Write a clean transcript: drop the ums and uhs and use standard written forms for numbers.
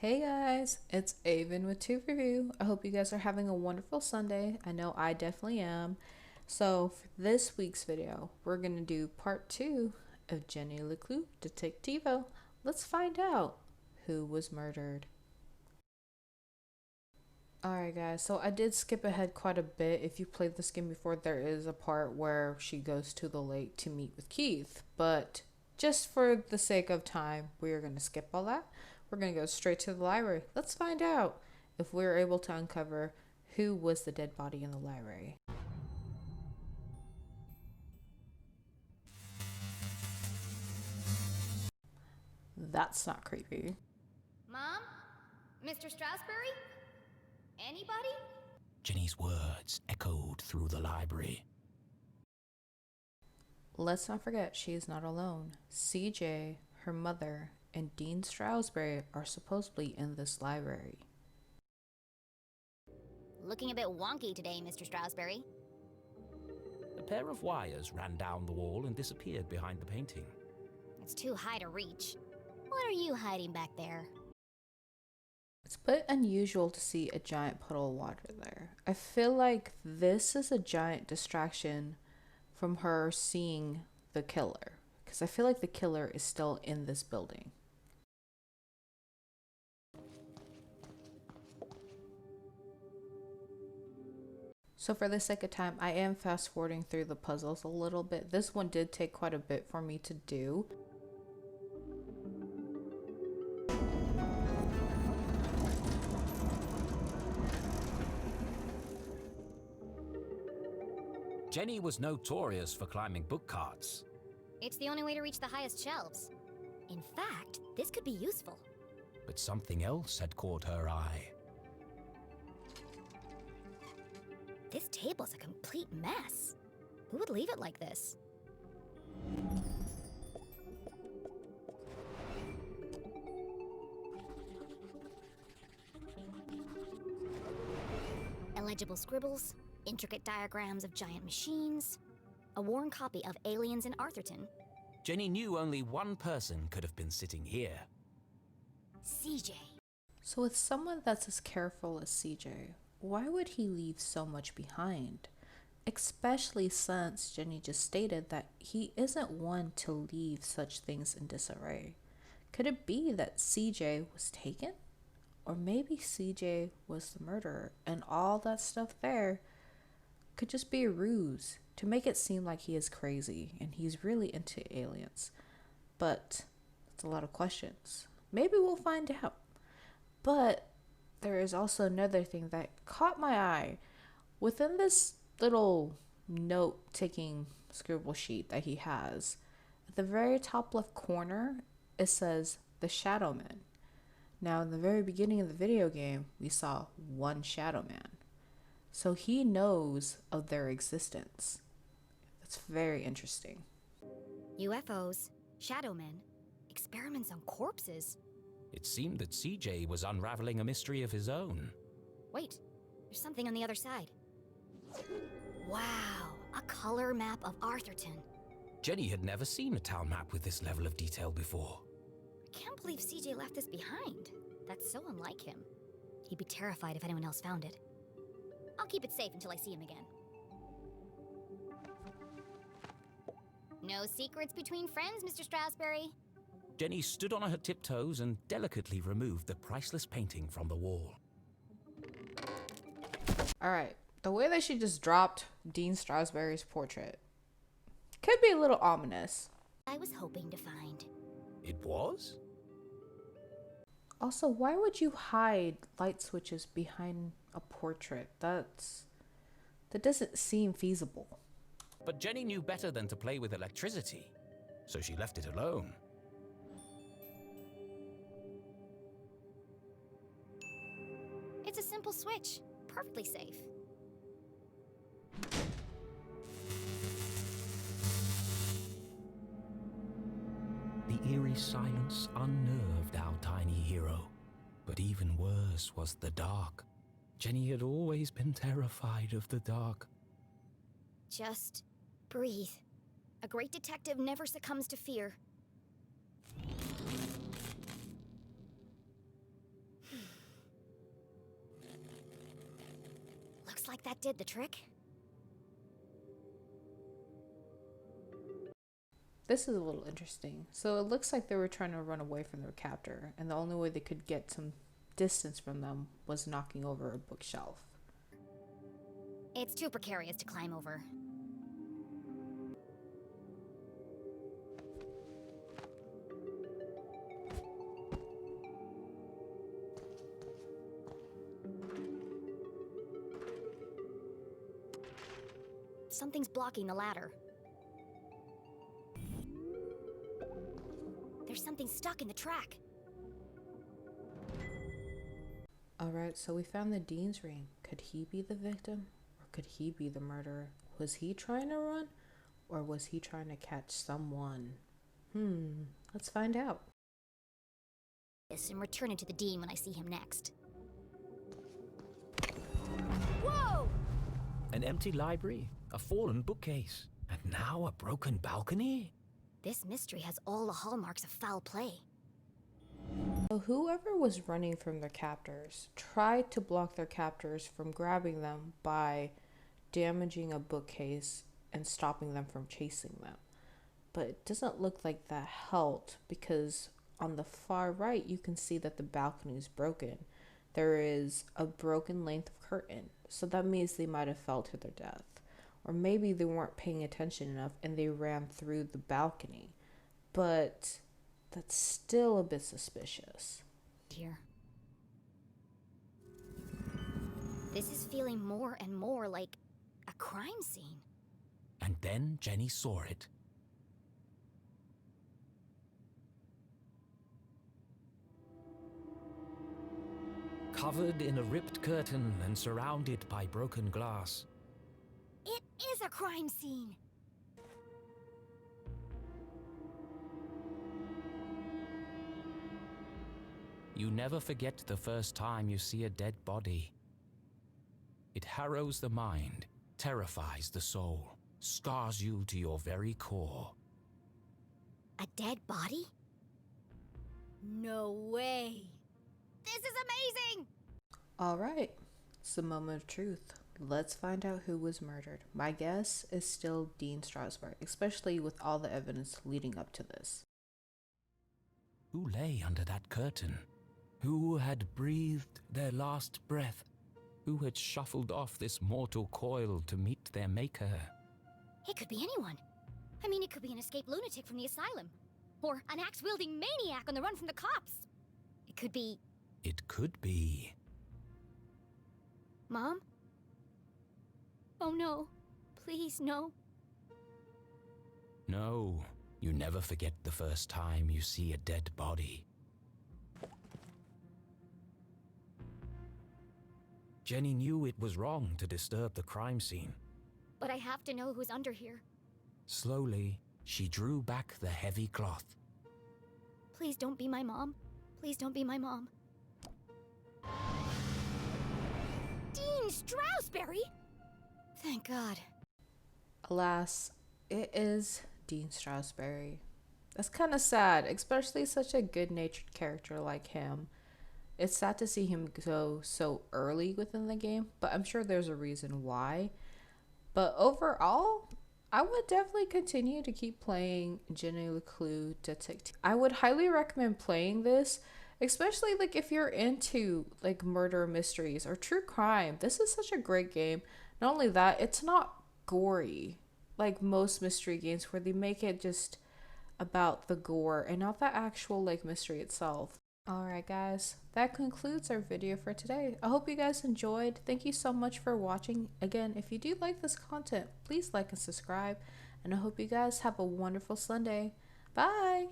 Hey guys, it's Aevin with Two Review. I hope you guys are having a wonderful Sunday. I know I definitely am. So for this week's video, we're gonna do part 2 of Jenny LeClue Detectivo. Let's find out who was murdered. Alright guys, so I did skip ahead quite a bit. If you played this game before, there is a part where she goes to the lake to meet with Keith, but just for the sake of time, we are gonna skip all that. We're going to go straight to the library. Let's find out if we're able to uncover who was the dead body in the library. That's not creepy. Mom? Mr. Strasberry? Anybody? Jenny's words echoed through the library. Let's not forget she is not alone. CJ, her mother, and Dean Strasberry are supposedly in this library. Looking a bit wonky today, Mr. Strasberry. A pair of wires ran down the wall and disappeared behind the painting. It's too high to reach. What are you hiding back there? It's a bit unusual to see a giant puddle of water there. I feel like this is a giant distraction from her seeing the killer, because I feel like the killer is still in this building. So for the sake of time, I am fast forwarding through the puzzles a little bit. This one did take quite a bit for me to do. Jenny was notorious for climbing book carts. It's the only way to reach the highest shelves. In fact, this could be useful. But something else had caught her eye. This table's a complete mess. Who would leave it like this? Illegible scribbles, intricate diagrams of giant machines, a worn copy of Aliens in Arthurton. Jenny knew only one person could have been sitting here. CJ. So with someone that's as careful as CJ, why would he leave so much behind? Especially since Jenny just stated that he isn't one to leave such things in disarray. Could it be that CJ was taken? Or maybe CJ was the murderer and all that stuff there could just be a ruse to make it seem like he is crazy and he's really into aliens. But it's a lot of questions. Maybe we'll find out. But there is also another thing that caught my eye. Within this little note-taking scribble sheet that he has, at the very top left corner, it says the Shadow Man. Now, in the very beginning of the video game, we saw one Shadow Man. So he knows of their existence. That's very interesting. UFOs, shadow men, experiments on corpses. It seemed that CJ was unraveling a mystery of his own. Wait, there's something on the other side. Wow, a color map of Arthurton. Jenny had never seen a town map with this level of detail before. I can't believe CJ left this behind. That's so unlike him. He'd be terrified if anyone else found it. I'll keep it safe until I see him again. No secrets between friends, Mr. Strasberry. Jenny stood on her tiptoes and delicately removed the priceless painting from the wall. Alright, the way that she just dropped Dean Strasberry's portrait could be a little ominous. I was hoping to find. It was? Also, why would you hide light switches behind a portrait? That doesn't seem feasible. But Jenny knew better than to play with electricity, so she left it alone. It's a simple switch. Perfectly safe. The eerie silence unnerved our tiny hero. But even worse was the dark. Jenny had always been terrified of the dark. Just breathe. A great detective never succumbs to fear. like that did the trick. This is a little interesting. So it looks like they were trying to run away from their captor, and the only way they could get some distance from them was knocking over a bookshelf. It's too precarious to climb over. Something's blocking the ladder. There's something stuck in the track. Alright, so we found the Dean's ring. Could he be the victim? Or could he be the murderer? Was he trying to run? Or was he trying to catch someone? Let's find out. And return it to the Dean when I see him next. Whoa! An empty library, a fallen bookcase, and now a broken balcony? This mystery has all the hallmarks of foul play. So whoever was running from their captors tried to block their captors from grabbing them by damaging a bookcase and stopping them from chasing them. But it doesn't look like that helped, because on the far right you can see that the balcony is broken. There is a broken length of curtain, so that means they might have fell to their death. Or maybe they weren't paying attention enough and they ran through the balcony. But that's still a bit suspicious. Dear. This is feeling more and more like a crime scene. And then Jenny saw it. Covered in a ripped curtain and surrounded by broken glass. It is a crime scene! You never forget the first time you see a dead body. It harrows the mind, terrifies the soul, scars you to your very core. A dead body? No way! This is amazing! Alright, it's the moment of truth. Let's find out who was murdered. My guess is still Dean Strasberg, especially with all the evidence leading up to this. Who lay under that curtain? Who had breathed their last breath? Who had shuffled off this mortal coil to meet their maker? It could be anyone. I mean, it could be an escaped lunatic from the asylum. Or an axe-wielding maniac on the run from the cops. It could be... It could be... Mom? Oh no. Please, no. No, you never forget the first time you see a dead body. Jenny knew it was wrong to disturb the crime scene. But I have to know who's under here. Slowly, she drew back the heavy cloth. Please don't be my mom. Please don't be my mom. Dean Strasberg! Thank God. Alas, it is Dean Strasberg. That's kind of sad, especially such a good-natured character like him. It's sad to see him go so early within the game, but I'm sure there's a reason why. But overall, I would definitely continue to keep playing Jenny LeClue Detective. I would highly recommend playing this, especially like if you're into like murder mysteries or true crime. This is such a great game. Not only that, it's not gory like most mystery games where they make it just about the gore and not the actual like mystery itself. Alright guys, that concludes our video for today. I hope you guys enjoyed. Thank you so much for watching. Again, if you do like this content, please like and subscribe. And I hope you guys have a wonderful Sunday. Bye!